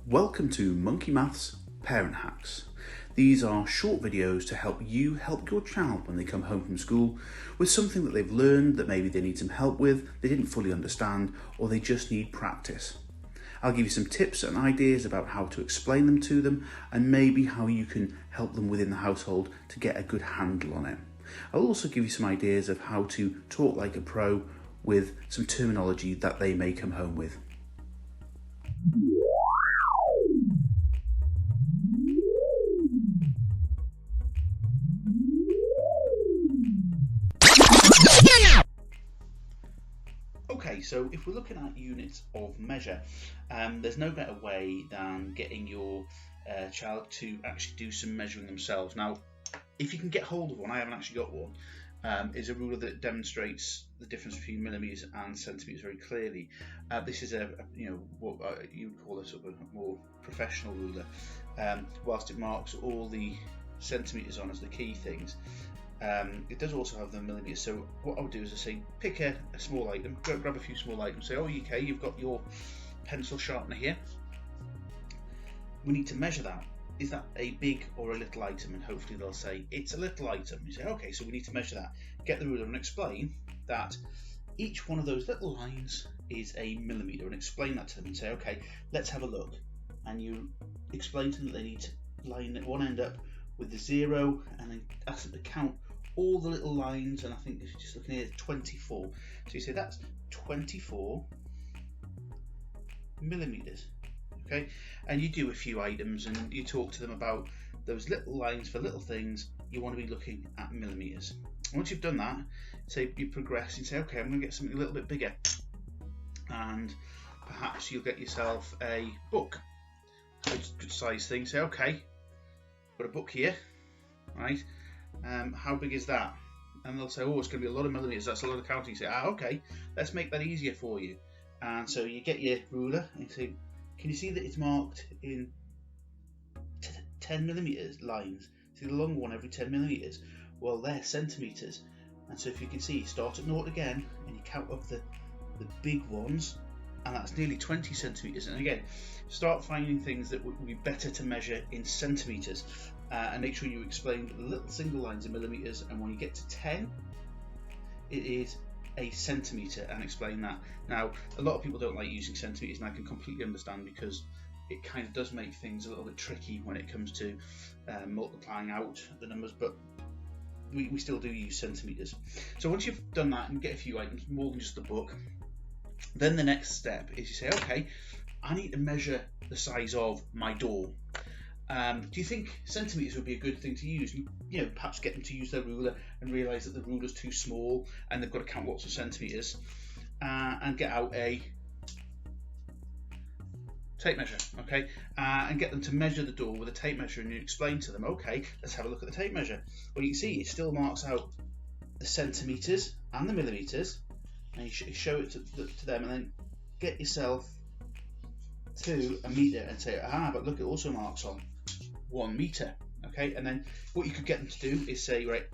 Welcome to Monkey Maths Parent Hacks. These are short videos to help you help your child when they come home from school with something that they've learned that maybe they need some help with, they didn't fully understand, or they just need practice. I'll give you some tips and ideas about how to explain them to them and maybe how you can help them within the household to get a good handle on it. I'll also give you some ideas of how to talk like a pro with some terminology that they may come home with. Okay, so if we're looking at units of measure, there's no better way than getting your child to actually do some measuring themselves. Now, if you can get hold of one, I haven't actually got one, is a ruler that demonstrates the difference between millimetres and centimetres very clearly. This is what you would call a sort of a more professional ruler, whilst it marks all the centimetres on as the key things. It does also have the millimetres, so what I would do is I say pick a small item, grab a few small items, say, oh okay, you've got your pencil sharpener here, we need to measure that. Is that a big or a little item? And hopefully they'll say it's a little item. You say okay, so we need to measure that. Get the ruler and explain that each one of those little lines is a millimetre, and explain that to them and say okay, let's have a look. And you explain to them that they need to line one end up with the 0 and then ask them to count all the little lines, and I think if you're just looking here, 24. So you say that's 24 millimetres, okay? And you do a few items and you talk to them about those little lines for little things. You want to be looking at millimetres. Once you've done that, say you progress and say, okay, I'm going to get something a little bit bigger, and perhaps you'll get yourself a book, good size thing. Say, okay, got a book here, right? How big is that? And they'll say, oh, it's going to be a lot of millimetres, that's a lot of counting. You say, okay, let's make that easier for you. And so you get your ruler and you say, can you see that it's marked in 10 millimetres lines? See the long one every 10 millimetres? Well, they're centimetres. And so if you can see, you start at 0 again and you count up the big ones, and that's nearly 20 centimetres. And again, start finding things that would be better to measure in centimetres, and make sure you explain the little single lines in millimetres, and when you get to 10 it is a centimetre, and explain that. Now, a lot of people don't like using centimetres, and I can completely understand, because it kind of does make things a little bit tricky when it comes to multiplying out the numbers, but we still do use centimetres. So once you've done that and get a few items, more than just the book, then the next step is you say, okay, I need to measure the size of my door. Do you think centimetres would be a good thing to use? You know, perhaps get them to use their ruler and realise that the ruler's too small and they've got to count lots of centimetres, and get out a tape measure, okay, and get them to measure the door with a tape measure, and you explain to them, okay, let's have a look at the tape measure. Well, you can see it still marks out the centimetres and the millimetres, and you show it to them, and then get yourself to a metre and say, but look, it also marks on 1 metre, okay? And then what you could get them to do is say, right,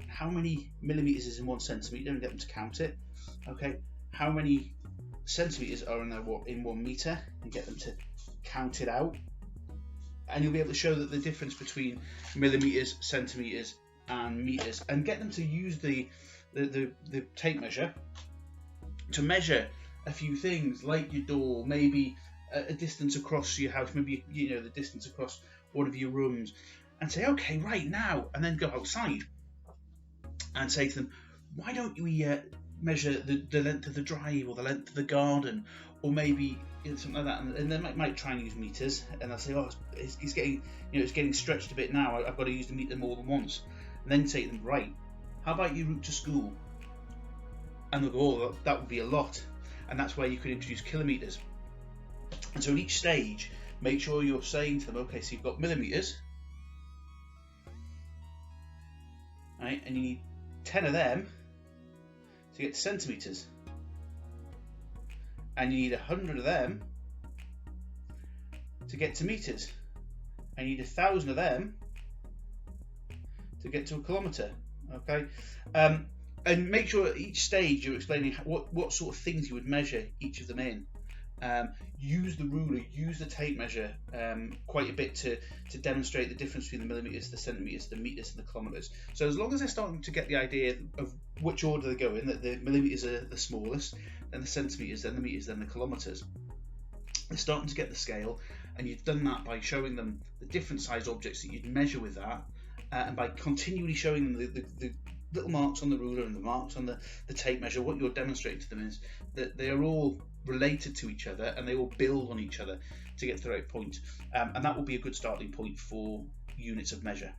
how many millimetres is in 1 centimetre, and get them to count it, okay? How many centimetres are in 1 metre, and get them to count it out, and you'll be able to show that the difference between millimetres, centimetres and metres, and get them to use the tape measure to measure a few things, like your door, maybe a distance across your house, maybe the distance across one of your rooms, and say, okay, right now, and then go outside and say to them, why don't we measure the length of the drive, or the length of the garden, or maybe something like that, and they might try and use meters, and they'll say, oh, it's getting it's getting stretched a bit now, I've got to use the meter more than once. And then say to them, right, how about your route to school? And they'll go, oh, that would be a lot. And that's where you could introduce kilometers. And so at each stage, make sure you're saying to them, okay, so you've got millimeters, right, and you need 10 of them to get to centimeters, and you need 100 of them to get to meters, and you need 1,000 of them to get to a kilometer. Okay, And make sure at each stage you're explaining what sort of things you would measure each of them in. Use the ruler, use the tape measure quite a bit to demonstrate the difference between the millimetres, the centimetres, the metres and the kilometres. So as long as they're starting to get the idea of which order they go in, that the millimetres are the smallest, then the centimetres, then the metres, then the kilometres, they're starting to get the scale, and you've done that by showing them the different size objects that you'd measure with that, and by continually showing them the little marks on the ruler and the marks on the tape measure. What you're demonstrating to them is that they are all related to each other and they all build on each other to get to the right point, and that will be a good starting point for units of measure.